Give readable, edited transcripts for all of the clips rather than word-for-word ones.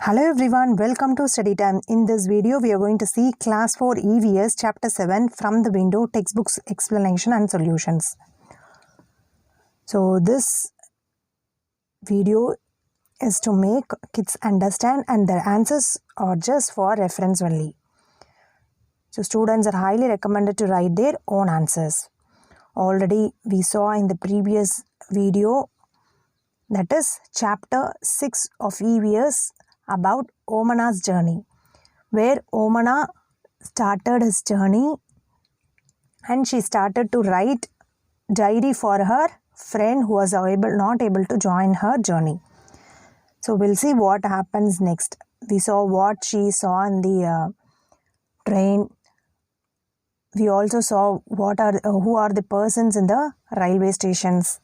Hello everyone, welcome to Study Time. In this video, we are going to see Class 4 EVS Chapter 7 from the window textbooks explanation and solutions. So this video is to make kids understand and their answers are just for reference only. So students are highly recommended to write their own answers. Already we saw in the previous video, that is Chapter 6 of EVS about Omana's journey, where Omana started his journey and she started to write diary for her friend who was not able to join her journey. So we'll see what happens next. We saw what she saw in the train. We also saw who are the persons in the railway stations.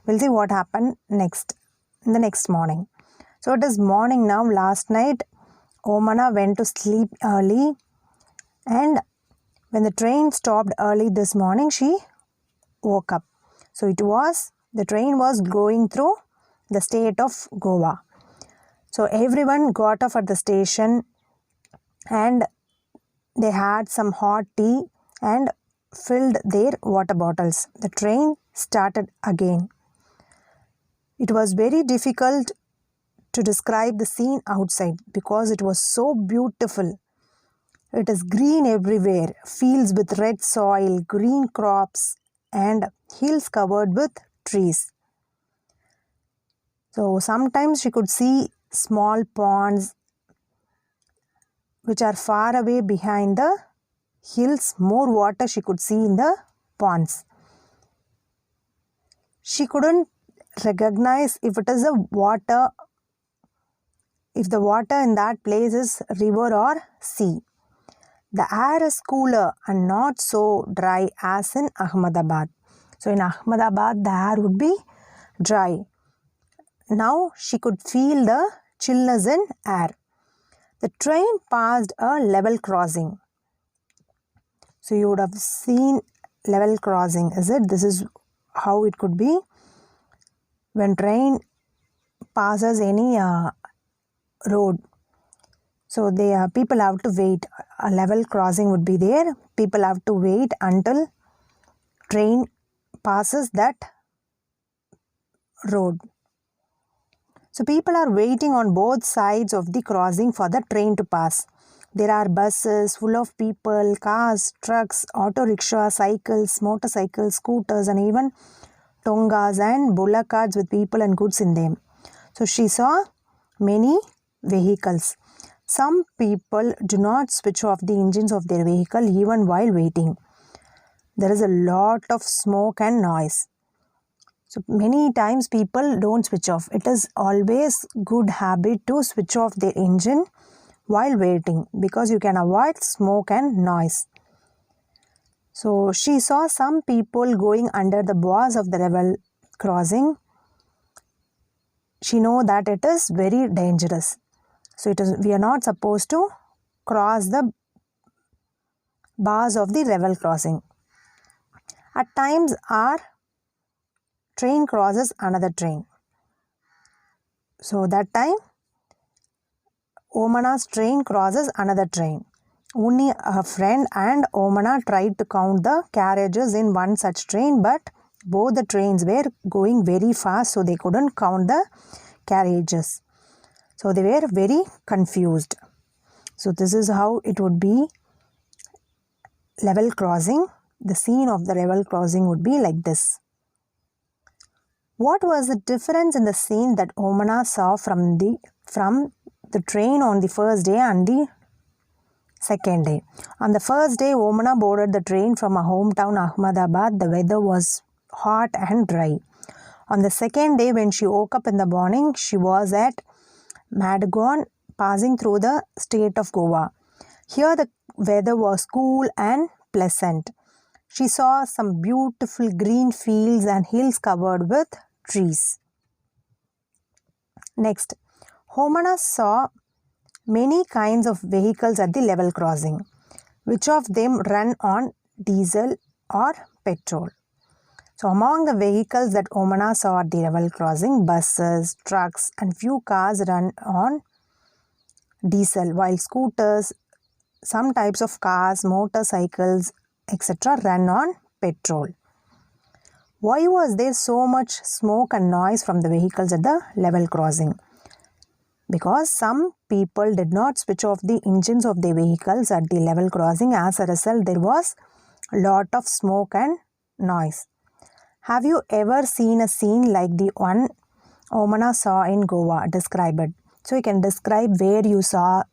We'll see what happened next in the next morning. So it is morning now. Last night Omana went to sleep early, and when the train stopped early this morning, she woke up. So the train was going through the state of Goa. So everyone got off at the station and they had some hot tea and filled their water bottles. The train started again. It was very difficult to describe the scene outside because it was so beautiful. It is green everywhere, fields with red soil, green crops, and hills covered with trees. So sometimes she could see small ponds which are far away behind the hills. More water she could see in the ponds. She couldn't recognize if it is if the water in that place is river or sea. The air is cooler and not so dry as in Ahmedabad. So in Ahmedabad, the air would be dry. Now she could feel the chillness in air. The train passed a level crossing. So you would have seen level crossing, is it? This is how it could be when train passes any road. So people have to wait. A level crossing would be there. People have to wait until train passes that road. So people are waiting on both sides of the crossing for the train to pass. There are buses full of people, cars, trucks, auto rickshaws, cycles, motorcycles, scooters, and even tongas and bullock carts with people and goods in them. So she saw many vehicles. Some people do not switch off the engines of their vehicle even while waiting. There is a lot of smoke and noise. So many times people don't switch off. It is always good habit to switch off the engine while waiting because you can avoid smoke and noise. So she saw some people going under the bars of the level crossing. She know that it is very dangerous. So we are not supposed to cross the bars of the level crossing. At times our train crosses another train. So that time Omana's train crosses another train. Only her friend and Omana tried to count the carriages in one such train, but both the trains were going very fast, so they couldn't count the carriages. So they were very confused. So this is how it would be level crossing. The scene of the level crossing would be like this. What was the difference in the scene that Omana saw from the train on the first day and the second day? On the first day, Omana boarded the train from her hometown Ahmedabad. The weather was hot and dry. On the second day, when she woke up in the morning, she was at Madgaon, passing through the state of Goa. Here the weather was cool and pleasant. She saw some beautiful green fields and hills covered with trees. Next, Omana saw many kinds of vehicles at the level crossing. Which of them run on diesel or petrol? So among the vehicles that Omana saw at the level crossing, buses, trucks, and few cars run on diesel, while scooters, some types of cars, motorcycles, etc. run on petrol. Why was there so much smoke and noise from the vehicles at the level crossing? Because some people did not switch off the engines of their vehicles at the level crossing. As a result, there was a lot of smoke and noise. Have you ever seen a scene like the one Omana saw in Goa? Describe it. So you can describe where you saw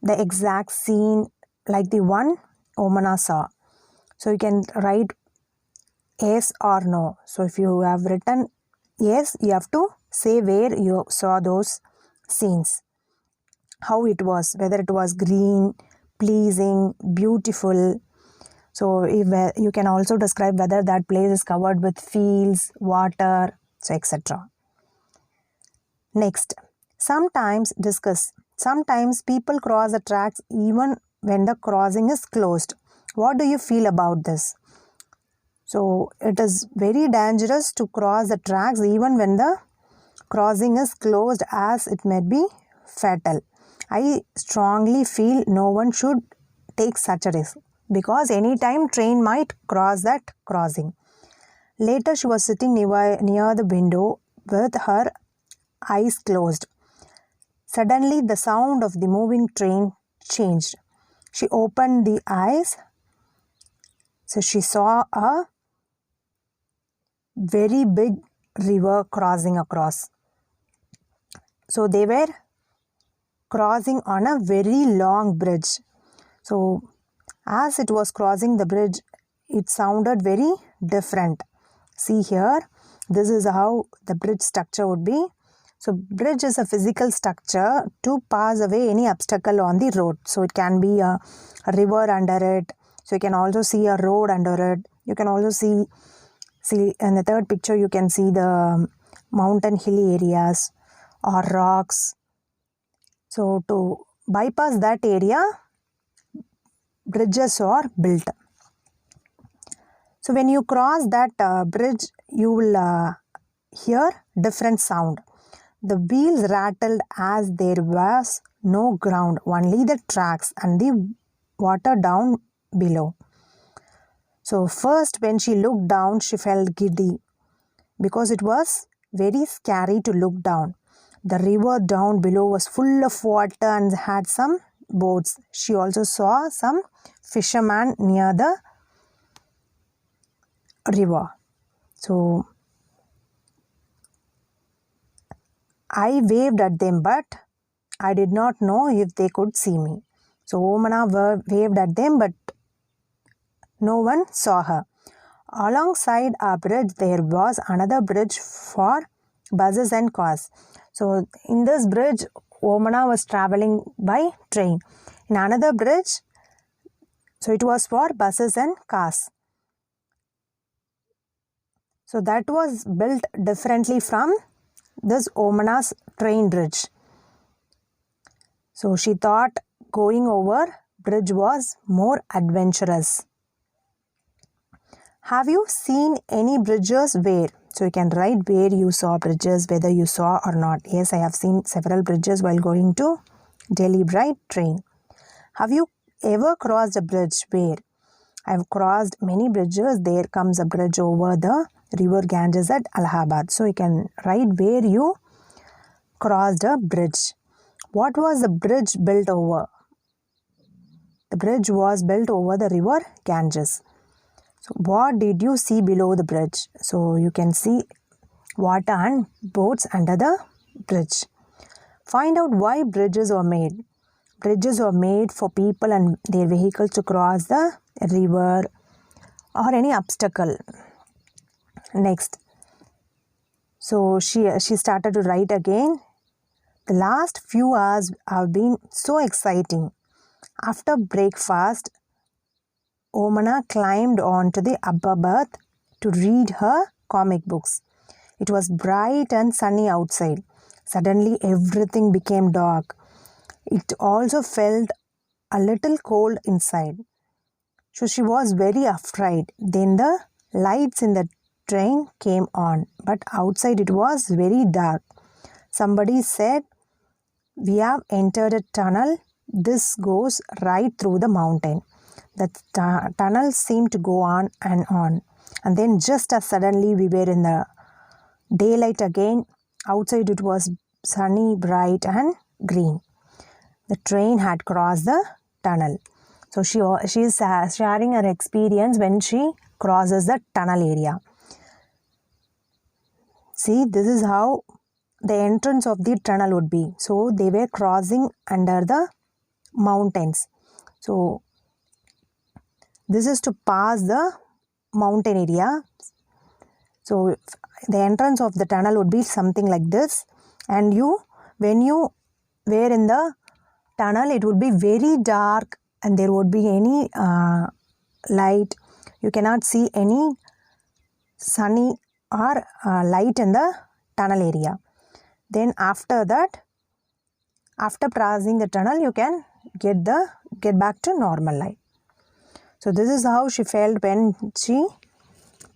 the exact scene like the one Omana saw. So you can write yes or no. So if you have written yes, you have to say where you saw those scenes, how it was, whether it was green, pleasing, beautiful. So if you can also describe whether that place is covered with fields, water, so etc. Next, sometimes people cross the tracks even when the crossing is closed. What do you feel about this? So it is very dangerous to cross the tracks even when the crossing is closed, as it may be fatal. I strongly feel no one should take such a risk because anytime train might cross that crossing. Later she was sitting near the window with her eyes closed. Suddenly the sound of the moving train changed. She opened the eyes. So she saw a very big river crossing across. So they were crossing on a very long bridge. So as it was crossing the bridge, it sounded very different. See here, this is how the bridge structure would be. So bridge is a physical structure to pass away any obstacle on the road. So it can be a river under it. So you can also see a road under it. You can also see in the third picture, you can see the mountain hilly areas or rocks. So to bypass that area, bridges are built. So when you cross that bridge, you will hear different sound. The wheels rattled as there was no ground, only the tracks and the water down below. So first when she looked down, she felt giddy because it was very scary to look down. The river down below was full of water and had some boats. She also saw some fishermen near the river. So I waved at them, but I did not know if they could see me. So Omana waved at them, but no one saw her. Alongside our bridge, there was another bridge for buses and cars. So in this bridge, Omana was traveling by train. In another bridge, so it was for buses and cars. So that was built differently from this Omana's train bridge. So she thought going over bridge was more adventurous. Have you seen any bridges where? So you can write where you saw bridges, whether you saw or not. Yes, I have seen several bridges while going to Delhi by train. Have you ever crossed a bridge where? I have crossed many bridges. There comes a bridge over the river Ganges at Allahabad. So you can write where you crossed a bridge. What was the bridge built over? The bridge was built over the river Ganges. So what did you see below the bridge? So you can see water and boats under the bridge. Find out why bridges are made. Bridges are made for people and their vehicles to cross the river or any obstacle. Next. So she started to write again. The last few hours have been so exciting. After breakfast, Omana climbed onto the upper berth to read her comic books. It was bright and sunny outside. Suddenly everything became dark. It also felt a little cold inside. So she was very afraid. Then the lights in the train came on, but outside it was very dark. Somebody said, we have entered a tunnel. This goes right through the mountain. The tunnel seemed to go on, and then just as suddenly we were in the daylight again. Outside it was sunny, bright and green. The train had crossed the tunnel. So she is sharing her experience when she crosses the tunnel area. See, this is how the entrance of the tunnel would be. So they were crossing under the mountains. So this is to pass the mountain area. So the entrance of the tunnel would be something like this, and when you were in the tunnel, it would be very dark and there would be any light. You cannot see any sunny or light in the tunnel area. Then after that, after passing the tunnel, you can get back to normal light. So this is how she felt when she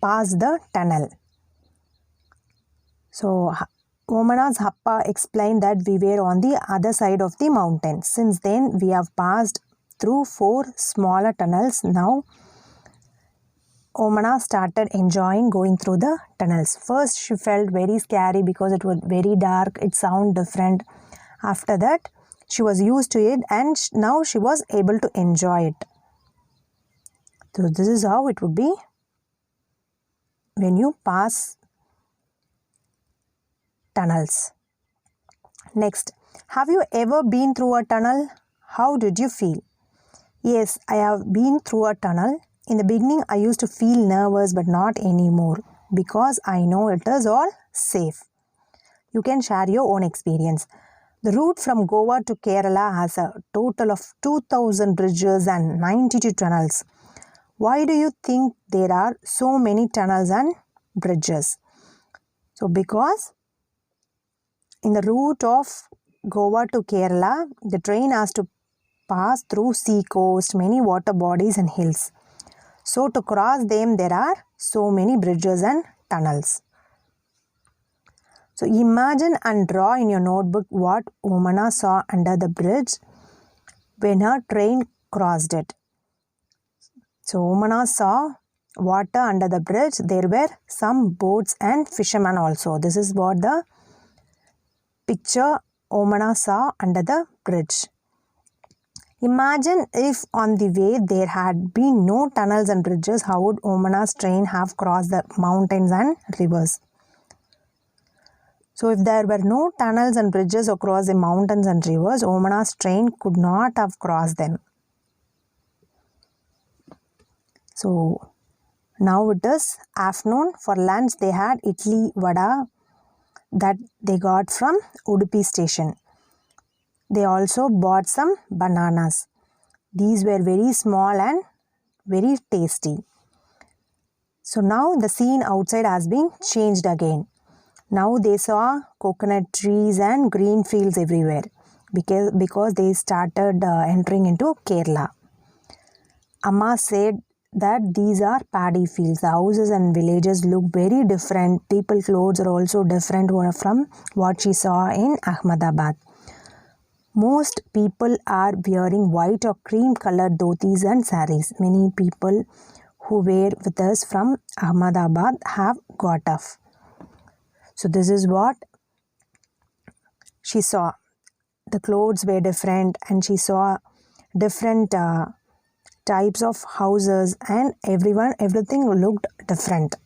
passed the tunnel. So Omana's Appa explained that we were on the other side of the mountain. Since then, we have passed through 4 smaller tunnels. Now, Omana started enjoying going through the tunnels. First, she felt very scary because it was very dark. It sounded different. After that, she was used to it, and now she was able to enjoy it. So this is how it would be when you pass tunnels. Next, have you ever been through a tunnel? How did you feel? Yes, I have been through a tunnel. In the beginning, I used to feel nervous, but not anymore because I know it is all safe. You can share your own experience. The route from Goa to Kerala has a total of 2,000 bridges and 92 tunnels. Why do you think there are so many tunnels and bridges? So because in the route of Goa to Kerala, the train has to pass through sea coast, many water bodies and hills. So to cross them, there are so many bridges and tunnels. So imagine and draw in your notebook what Omana saw under the bridge when her train crossed it. So Omana saw water under the bridge. There were some boats and fishermen also. This is what the picture Omana saw under the bridge. Imagine if on the way there had been no tunnels and bridges, how would Omana's train have crossed the mountains and rivers? So if there were no tunnels and bridges across the mountains and rivers, Omana's train could not have crossed them. So now it is afternoon. For lunch they had idli vada that they got from Udupi station. They also bought some bananas. These were very small and very tasty. So now the scene outside has been changed again. Now they saw coconut trees and green fields everywhere because they started entering into Kerala. Amma said that these are paddy fields. The houses and villages look very different. People's clothes are also different from what she saw in Ahmedabad. Most people are wearing white or cream colored dhotis and saris. Many people who were with us from Ahmedabad have got off. So this is what she saw. The clothes were different and she saw different types of houses and everything looked different.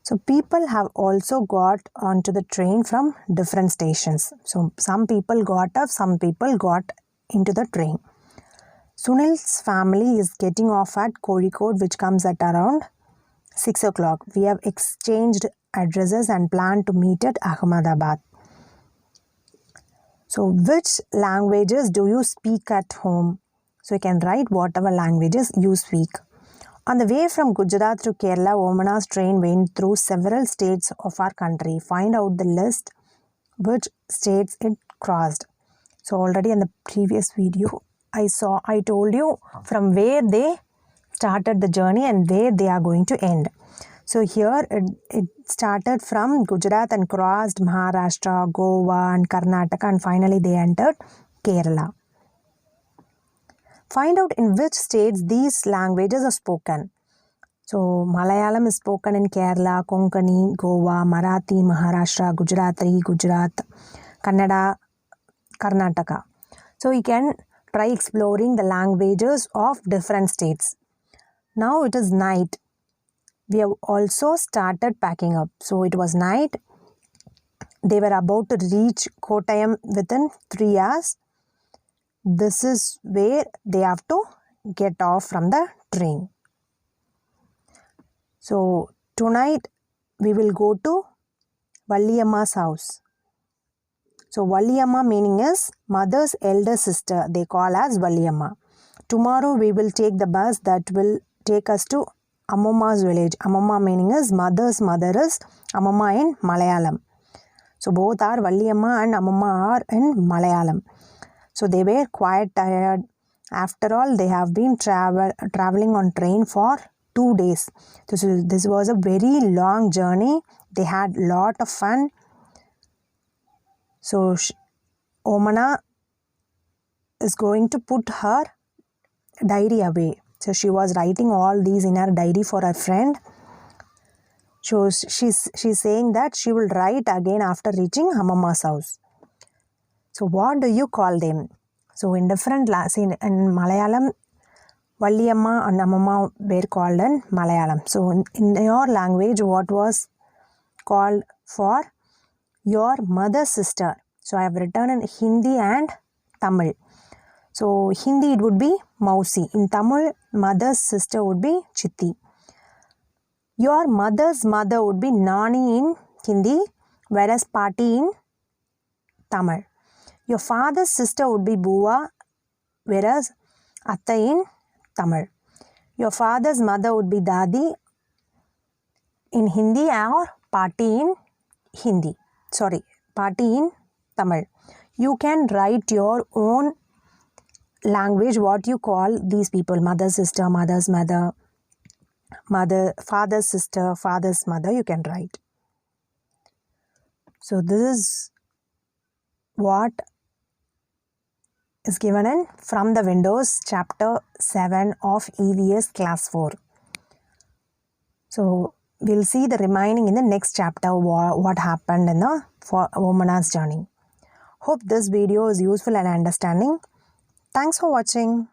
So people have also got onto the train from different stations. So some people got off, some people got into the train. Sunil's family is getting off at Kozhikode, which comes at around 6 o'clock. We have exchanged addresses and plan to meet at Ahmedabad. So which languages do you speak at home? So you can write whatever languages you speak. On the way from Gujarat to Kerala, Omana's train went through several states of our country. Find out the list which states it crossed. So already in the previous video, I told you from where they started the journey and where they are going to end. So here it started from Gujarat and crossed Maharashtra, Goa and Karnataka, and finally they entered Kerala. Find out in which states these languages are spoken. So Malayalam is spoken in Kerala, Konkani, Goa, Marathi, Maharashtra, Gujarati, Gujarat, Kannada, Karnataka. So you can try exploring the languages of different states. Now it is night. We have also started packing up. So it was night. They were about to reach Kottayam within 3 hours. This is where they have to get off from the train. So tonight we will go to Valliyamma's house. So Valliyamma meaning is mother's elder sister. They call as Valliyamma. Tomorrow we will take the bus that will take us to Ammamma's village. Ammamma meaning is mother's mother is Ammamma in Malayalam. So both are Valliyamma and Ammamma are in Malayalam. So they were quite tired. After all, they have been traveling on train for 2 days. So this was a very long journey. They had lot of fun. So Omana is going to put her diary away. So she was writing all these in her diary for her friend. So she's saying that she will write again after reaching Ammamma's house. So what do you call them? So in different in Malayalam, Valliyamma and Ammamma were called in Malayalam. So in your language, what was called for your mother's sister? So I have written in Hindi and Tamil. So Hindi it would be Mausi. In Tamil, mother's sister would be Chitti. Your mother's mother would be Nani in Hindi, whereas Pati in Tamil. Your father's sister would be Buva, whereas Atta in Tamil. Your father's mother would be Dadi in Hindi or Pati in Hindi. Sorry, Pati in Tamil. You can write your own language, what you call these people, mother's sister, mother's mother, father's sister, father's mother, you can write. So this is what is given in From the Windows chapter 7 of EVS class 4. So we'll see the remaining in the next chapter, what happened in the Omana's journey. Hope this video is useful and understanding. Thanks for watching.